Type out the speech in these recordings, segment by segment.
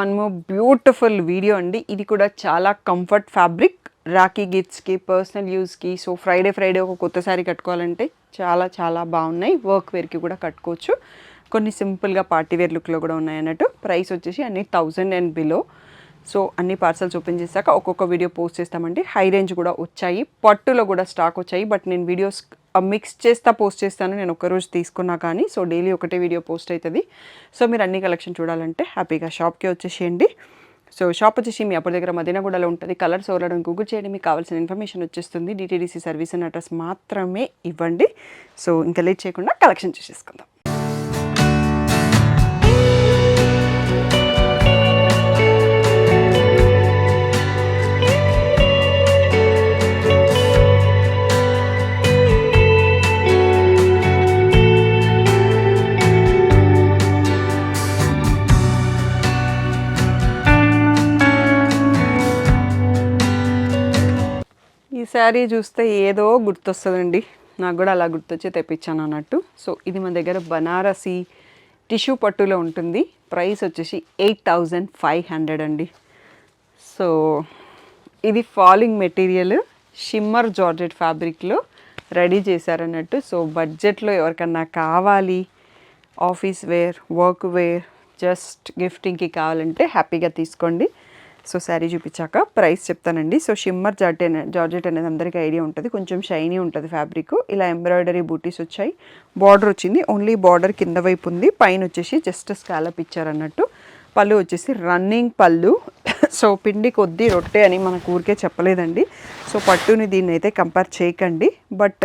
One more beautiful video అండి. ఇది కూడా చాలా కంఫర్ట్ ఫ్యాబ్రిక్, రాఖీ గిఫ్ట్స్కి, పర్సనల్ యూస్కి. సో ఫ్రైడే ఒక కొత్త శారీ కట్టుకోవాలంటే చాలా చాలా బాగున్నాయి. వర్క్ వేర్కి కూడా కట్టుకోవచ్చు. కొన్ని సింపుల్గా పార్టీ వేర్ లుక్లో కూడా ఉన్నాయి అన్నట్టు. ప్రైస్ వచ్చేసి అన్ని 1000 అండ్ బిలో. సో అన్ని పార్సల్స్ ఓపెన్ చేశాక ఒక్కొక్క వీడియో పోస్ట్ చేస్తామండి. హై రేంజ్ కూడా వచ్చాయి, పట్టులో కూడా స్టాక్ వచ్చాయి. బట్ నేను వీడియోస్ మిక్స్ చేస్తా పోస్ట్ చేస్తాను. నేను ఒక్కరోజు తీసుకున్నా కానీ. సో డైలీ ఒకటే వీడియో పోస్ట్ అవుతుంది. సో మీరు అన్ని కలెక్షన్ చూడాలంటే హ్యాపీగా షాప్కి వచ్చేసేయండి. సో షాప్ వచ్చేసి మీ అప్పటి దగ్గర మదీనాగూడలో ఉంటుంది. కలర్స్ ఓరడం గూగుల్ చేయండి, మీకు కావాల్సిన ఇన్ఫర్మేషన్ వచ్చేస్తుంది. డిటీడీసీ సర్వీస్ అండ్ అడ్రస్ మాత్రమే ఇవ్వండి. సో ఇంకా లేట్ చేయకుండా కలెక్షన్ చూసేసుకుందాం. ఈ శారీ చూస్తే ఏదో గుర్తొస్తుందండి. నాకు కూడా అలా గుర్తొచ్చి తెప్పించాను అన్నట్టు. సో ఇది మన దగ్గర బనారసి టిష్యూ పట్టులో ఉంటుంది. ప్రైస్ వచ్చేసి 8500 అండి. సో ఇది ఫాలింగ్ మెటీరియల్, షిమ్మర్ జార్జెట్ ఫ్యాబ్రిక్లో రెడీ చేశారన్నట్టు. సో బడ్జెట్లో ఎవరికన్నా కావాలి, office wear, work wear, just గిఫ్టింగ్కి కావాలంటే హ్యాపీగా తీసుకోండి. సో శారీ చూపించాక ప్రైస్ చెప్తానండి. సో షిమ్మర్ జార్జెట్ అనేది అందరికీ ఐడియా ఉంటుంది. కొంచెం షైనీ ఉంటుంది ఫ్యాబ్రిక్. ఇలా ఎంబ్రాయిడరీ బూటీస్ వచ్చాయి. బార్డర్ వచ్చింది, ఓన్లీ బార్డర్ కింద వైపు ఉంది. పైన వచ్చేసి జస్ట్ స్కాలప్ ఇచ్చారన్నట్టు. పళ్ళు వచ్చేసి రన్నింగ్ పళ్ళు. సో పిండి కొద్దీ రొట్టె అని మనకు ఊరికే చెప్పలేదండి. సో పట్టుని దీన్ని అయితే కంపేర్ చేయకండి. బట్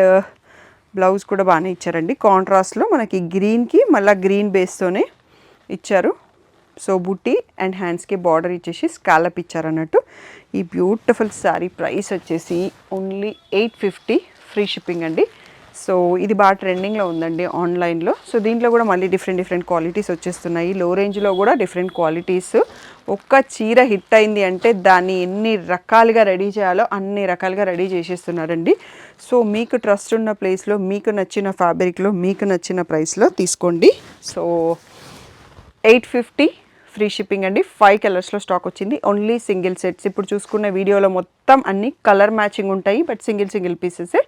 బ్లౌజ్ కూడా బాగానే ఇచ్చారండి. కాంట్రాస్ట్లో మనకి గ్రీన్కి మళ్ళీ గ్రీన్ బేస్తోనే ఇచ్చారు. సో బుట్టి అండ్ హ్యాండ్స్కి బార్డర్ ఇచ్చేసి స్కాలప్ ఇచ్చారన్నట్టు. ఈ బ్యూటిఫుల్ శారీ ప్రైస్ వచ్చేసి ఓన్లీ 850 ఫ్రీ షిప్పింగ్ అండి. సో ఇది బాగా ట్రెండింగ్లో ఉందండి ఆన్లైన్లో. సో దీంట్లో కూడా మళ్ళీ డిఫరెంట్ క్వాలిటీస్ వచ్చేస్తున్నాయి. లో రేంజ్లో కూడా డిఫరెంట్ క్వాలిటీస్. ఒక్క చీర హిట్ అయింది అంటే దాన్ని ఎన్ని రకాలుగా రెడీ చేయాలో అన్ని రకాలుగా రెడీ చేసేస్తున్నారండి. సో మీకు ట్రస్ట్ ఉన్న ప్లేస్లో, మీకు నచ్చిన ఫ్యాబ్రిక్లో, మీకు నచ్చిన ప్రైస్లో తీసుకోండి. సో 850 ఫ్రీ షిప్పింగ్ అండి. 5 కలర్స్లో స్టాక్ వచ్చింది. Only single sets. ఇప్పుడు చూసుకున్న వీడియోలో మొత్తం అన్ని కలర్ మ్యాచింగ్ ఉంటాయి. బట్ సింగిల్ పీసెసే.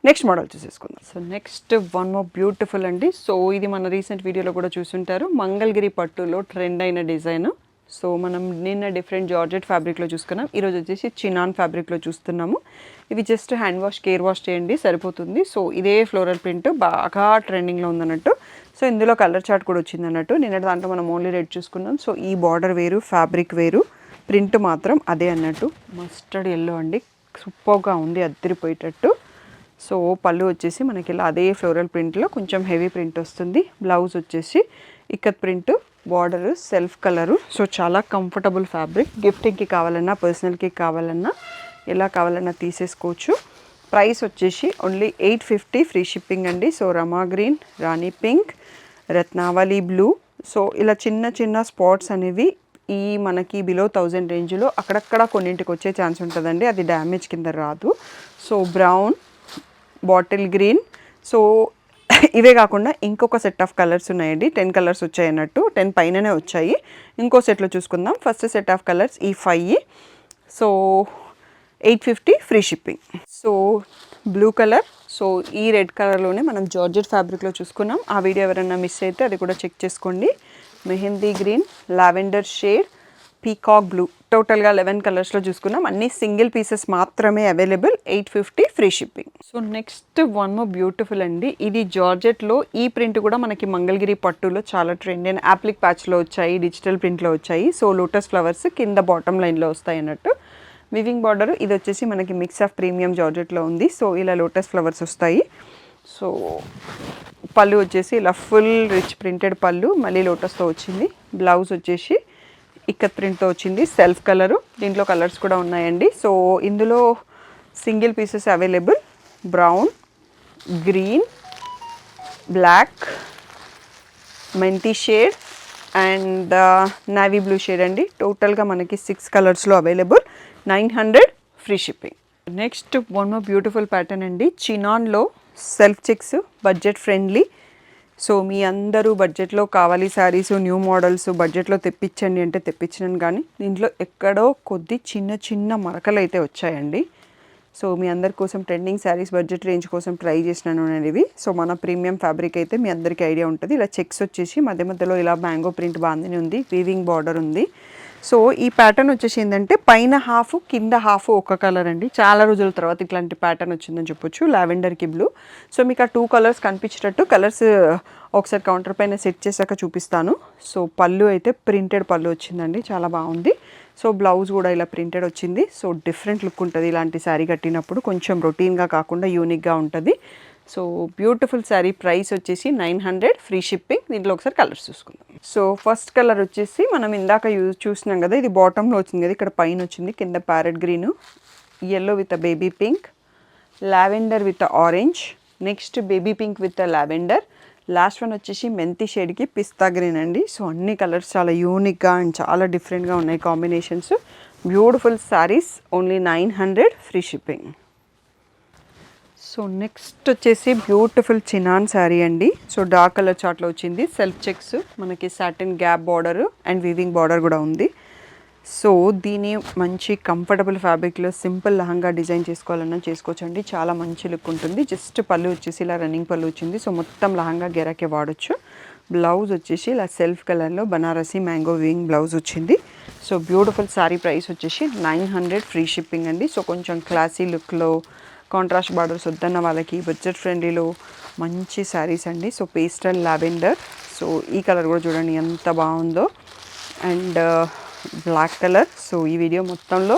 నెక్స్ట్ మోడల్ చూసేసుకుందాం. So next one more beautiful అండి. సో ఇది మన రీసెంట్ వీడియోలో కూడా చూసుంటారు. మంగళగిరి పట్టులో ట్రెండ్ అయిన డిజైన్. సో మనం నిన్న డిఫరెంట్ జార్జెట్ ఫ్యాబ్రిక్లో చూసుకున్నాం. ఈరోజు వచ్చేసి చినాన్ ఫ్యాబ్రిక్లో చూస్తున్నాము. ఇవి just hand wash, care wash చేయండి సరిపోతుంది. సో ఇదే ఫ్లోరల్ ప్రింట్ బాగా ట్రెండింగ్లో ఉందన్నట్టు. సో ఇందులో కలర్ చార్ట్ కూడా వచ్చింది అన్నట్టు. నిన్నటి దాంట్లో మనం ఓన్లీ రెడ్ చూసుకున్నాం. సో ఈ బార్డర్ వేరు, ఫ్యాబ్రిక్ వేరు, ప్రింట్ మాత్రం అదే అన్నట్టు. మస్టర్డ్ ఎల్లో అండి, సూపర్గా ఉంది, అద్దరిపోయేటట్టు. సో పళ్ళు వచ్చేసి మనకి ఇలా అదే ఫ్లోరల్ ప్రింట్లో కొంచెం హెవీ ప్రింట్ వస్తుంది. బ్లౌజ్ వచ్చేసి ikat print, border self colour. So చాలా కంఫర్టబుల్ ఫ్యాబ్రిక్. గిఫ్టింగ్కి కావాలన్నా, పర్సనల్కి కావాలన్నా, ఎలా కావాలన్నా తీసేసుకోవచ్చు. ప్రైస్ వచ్చేసి ఓన్లీ 850 ఫ్రీ షిప్పింగ్ అండి. సో రమా గ్రీన్, రాణి పింక్, రత్నావళి బ్లూ. సో ఇలా చిన్న స్పాట్స్ అనేవి ఈ మనకి బిలో 1000 రేంజ్లో అక్కడక్కడ కొన్నింటికి వచ్చే ఛాన్స్ ఉంటుందండి. అది డ్యామేజ్ కింద రాదు. So brown, bottle green. So ఇవే కాకుండా ఇంకొక సెట్ ఆఫ్ కలర్స్ ఉన్నాయండి. 10 కలర్స్ వచ్చాయి అన్నట్టు. 10 పైననే వచ్చాయి. ఇంకో సెట్లో చూసుకుందాం. ఫస్ట్ సెట్ ఆఫ్ కలర్స్ ఈ 5. So 850 free shipping. So blue colour. So ఈ రెడ్ కలర్లోనే మనం జార్జెట్ ఫ్యాబ్రిక్లో చూసుకున్నాం. ఆ వీడియో ఎవరైనా మిస్ అయితే అది కూడా చెక్ చేసుకోండి. Mehndi green, lavender shade, peacock blue. టోటల్గా 11 కలర్స్లో చూసుకున్నాం. అన్ని సింగిల్ పీసెస్ మాత్రమే available. 850 free shipping. So next one more beautiful అండి. ఇది జార్జెట్లో. ఈ ప్రింట్ కూడా మనకి మంగళగిరి పట్టులో చాలా ట్రెండ్ అయిన యాప్లిక్ ప్యాచ్లో వచ్చాయి, డిజిటల్ ప్రింట్లో వచ్చాయి. సో లోటస్ ఫ్లవర్స్ కింద బాటమ్ లైన్లో వస్తాయి అన్నట్టు. Weaving border. ఇది వచ్చేసి మనకి మిక్స్ ఆఫ్ ప్రీమియం జార్జెట్లో ఉంది. సో ఇలా లోటస్ ఫ్లవర్స్ వస్తాయి. సో పళ్ళు వచ్చేసి ఇలా ఫుల్ రిచ్ ప్రింటెడ్ పళ్ళు, మళ్ళీ లోటస్తో వచ్చింది. బ్లౌజ్ వచ్చేసి ఇక్కత్ ప్రింట్తో వచ్చింది, సెల్ఫ్ కలరు. దీంట్లో కలర్స్ కూడా ఉన్నాయండి. సో ఇందులో single pieces available. Brown, green, black, minty shade and navy blue shade అండి. టోటల్గా మనకి 6 కలర్స్లో available. 900 free shipping. Next one more beautiful pattern అండి. చినాన్లో self checks, budget friendly. So మీ అందరూ బడ్జెట్లో కావాలి శారీస్, న్యూ మోడల్స్ బడ్జెట్లో తెప్పించండి అంటే తెప్పించినాను, కానీ దీంట్లో ఎక్కడో కొద్ది చిన్న చిన్న మరకలు అయితే వచ్చాయండి. సో మీ అందరి కోసం ట్రెండింగ్ శారీస్ బడ్జెట్ రేంజ్ కోసం ట్రై చేసినాను నేను ఇవి. సో మన ప్రీమియం ఫ్యాబ్రిక్ అయితే మీ అందరికీ ఐడియా ఉంటుంది. ఇలా చెక్స్ వచ్చేసి మధ్య మధ్యలో ఇలా మ్యాంగో ప్రింట్ బాగానే ఉంది, వీవింగ్ బార్డర్ ఉంది. సో ఈ ప్యాటర్న్ వచ్చేసి ఏంటంటే పైన హాఫ్ కింద హాఫ్ ఒక కలర్ అండి. చాలా రోజుల తర్వాత ఇట్లాంటి ప్యాటర్న్ వచ్చిందని చెప్పొచ్చు, లావెండర్కి బ్లూ. సో మీకు ఆ 2 కలర్స్ కనిపించేటట్టు కలర్స్ ఒకసారి కౌంటర్ పైన సెట్ చేశాక చూపిస్తాను. సో పళ్ళు అయితే ప్రింటెడ్ పళ్ళు వచ్చిందండి, చాలా బాగుంది. సో బ్లౌజ్ కూడా ఇలా ప్రింటెడ్ వచ్చింది. సో డిఫరెంట్ లుక్ ఉంటుంది ఇలాంటి శారీ కట్టినప్పుడు, కొంచెం రొటీన్గా కాకుండా యూనిక్గా ఉంటుంది. So beautiful sari. ప్రైస్ వచ్చేసి 900, ఫ్రీ షిప్పింగ్. దీంట్లో ఒకసారి కలర్స్ చూసుకుందాం. సో ఫస్ట్ కలర్ వచ్చేసి మనం ఇందాక చూసినాం కదా, ఇది బాటంలో వచ్చింది కదా, ఇక్కడ పైన వచ్చింది, కింద parrot green, yellow with baby pink, lavender with orange, next baby pink with lavender, last one వచ్చేసి మెంతి షేడ్కి పిస్తా గ్రీన్ అండి. సో అన్ని కలర్స్ చాలా యూనిక్గా అండ్ చాలా డిఫరెంట్గా ఉన్నాయి combinations. Beautiful saris, only 900, free shipping. So next వచ్చేసి బ్యూటిఫుల్ చినాన్ శారీ అండి. సో డార్క్ కలర్ చార్ట్లో వచ్చింది, సెల్ఫ్ చెక్స్, మనకి satin gap border and weaving border కూడా ఉంది. సో దీని మంచి కంఫర్టబుల్ ఫ్యాబ్రిక్లో సింపుల్ లహంగా డిజైన్ చేసుకోవాలన్నా చేసుకోవచ్చండి, చాలా మంచి లుక్ ఉంటుంది. జస్ట్ పళ్ళు వచ్చేసి ఇలా రన్నింగ్ పళ్ళు వచ్చింది. సో మొత్తం లహంగా గెరాకే వాడచ్చు. బ్లౌజ్ వచ్చేసి ఇలా సెల్ఫ్ కలర్లో బనారసి మ్యాంగో వీవింగ్ బ్లౌజ్ వచ్చింది. So beautiful sari. ప్రైస్ వచ్చేసి 900, ఫ్రీ షిప్పింగ్ అండి. సో కొంచెం క్లాసీ లుక్లో కాంట్రాస్ట్ బార్డర్స్ వద్దన్న వాళ్ళకి బడ్జెట్ ఫ్రెండ్లీలో మంచి శారీస్ అండి. సో పేస్టల్ లావెండర్, సో ఈ కలర్ కూడా చూడండి ఎంత బాగుందో, అండ్ బ్లాక్ కలర్. సో ఈ వీడియో మొత్తంలో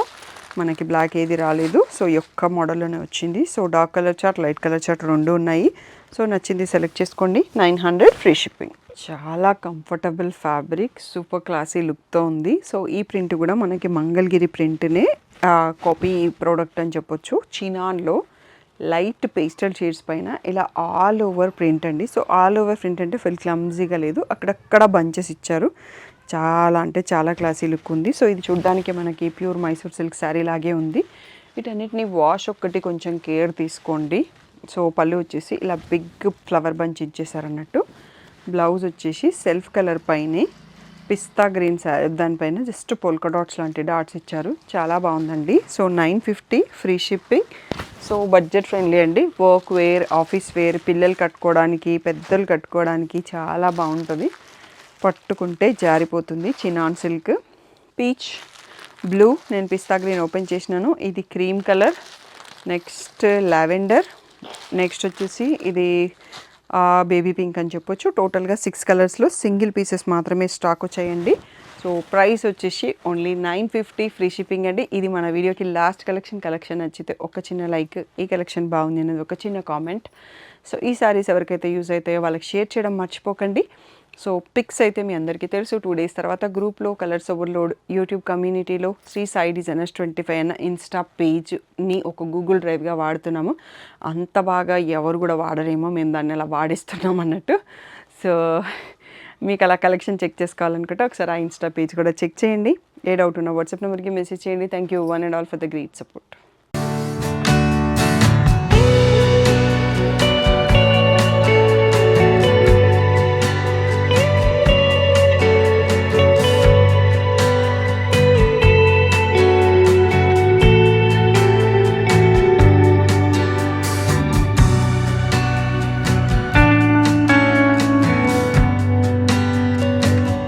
మనకి బ్లాక్ ఏది రాలేదు, సో ఈ ఒక్క మోడల్లోనే వచ్చింది. So dark colour chart, light colour chart రెండు ఉన్నాయి. సో నచ్చింది సెలెక్ట్ చేసుకోండి. 900, ఫ్రీ షిప్పింగ్. చాలా కంఫర్టబుల్ ఫ్యాబ్రిక్, సూపర్ క్లాసీ లుక్తో ఉంది. సో ఈ ప్రింట్ కూడా మనకి మంగళగిరి ప్రింట్నే కాపీ ప్రోడక్ట్ అని చెప్పొచ్చు. చినాన్లో లైట్ పేస్టల్ షేడ్స్ పైన ఇలా ఆల్ ఓవర్ ప్రింట్ అండి. సో ఆల్ ఓవర్ ప్రింట్ అంటే ఫుల్ క్లమ్జీగా లేదు, అక్కడక్కడ బంచెస్ ఇచ్చారు. చాలా అంటే చాలా క్లాసీ లుక్ ఉంది. సో ఇది చూడ్డానికి మనకి ప్యూర్ మైసూర్ సిల్క్ శారీ లాగే ఉంది. వీటన్నిటిని వాష్ ఒక్కటి కొంచెం కేర్ తీసుకోండి. సో పళ్ళు వచ్చేసి ఇలా బిగ్ ఫ్లవర్ బంచ్ ఇచ్చేసారన్నట్టు. బ్లౌజ్ వచ్చేసి సెల్ఫ్ కలర్ పైనే పిస్తా గ్రీన్ దానిపైన జస్ట్ పోల్కా డాట్స్ లాంటి డాట్స్ ఇచ్చారు, చాలా బాగుందండి. So 950, free shipping. So budget friendly అండి, వర్క్ వేర్, ఆఫీస్ వేర్, పిల్లలు కట్టుకోవడానికి, పెద్దలు కట్టుకోవడానికి చాలా బాగుంటుంది. పట్టుకుంటే జారిపోతుంది. చినాన్ సిల్క్, పీచ్ బ్లూ, నేను పిస్తా గ్రీన్ ఓపెన్ చేసినాను, ఇది cream colour, next lavender, next వచ్చేసి ఇది బేబీ పింక్ అని చెప్పొచ్చు. టోటల్గా 6 కలర్స్లో సింగిల్ పీసెస్ మాత్రమే స్టాక్ వచ్చాయండి. సో ప్రైస్ వచ్చేసి ఓన్లీ 950, ఫ్రీ షిప్పింగ్ అండి. ఇది మన వీడియోకి లాస్ట్ కలెక్షన్ నచ్చితే ఒక చిన్న లైక్, ఈ కలెక్షన్ బాగుంది అనేది ఒక చిన్న కామెంట్. సో ఈ సారీస్ ఎవరికైతే యూజ్ అవుతాయో వాళ్ళకి షేర్ చేయడం మర్చిపోకండి. సో పిక్స్ అయితే మీ అందరికీ తెలుసు, 2 days తర్వాత గ్రూప్లో కలర్స్ ఓవర్లోడ్, యూట్యూబ్ కమ్యూనిటీలో శ్రీ సాయి డిజైనర్స్ 25 అన్న ఇన్స్టా పేజ్ని ఒక గూగుల్ డ్రైవ్గా వాడుతున్నాము. అంత బాగా ఎవరు కూడా వాడరేమో, మేము దాన్ని అలా వాడేస్తున్నాం అన్నట్టు. సో మీకు అలా కలెక్షన్ చెక్ చేసుకోవాలనుకుంటే ఒకసారి ఆ ఇన్స్టా పేజ్ కూడా చెక్ చేయండి. ఏ డౌట్ ఉన్నా వాట్సాప్ నెంబర్కి మెసేజ్ చేయండి. Thank you one and all for the great support.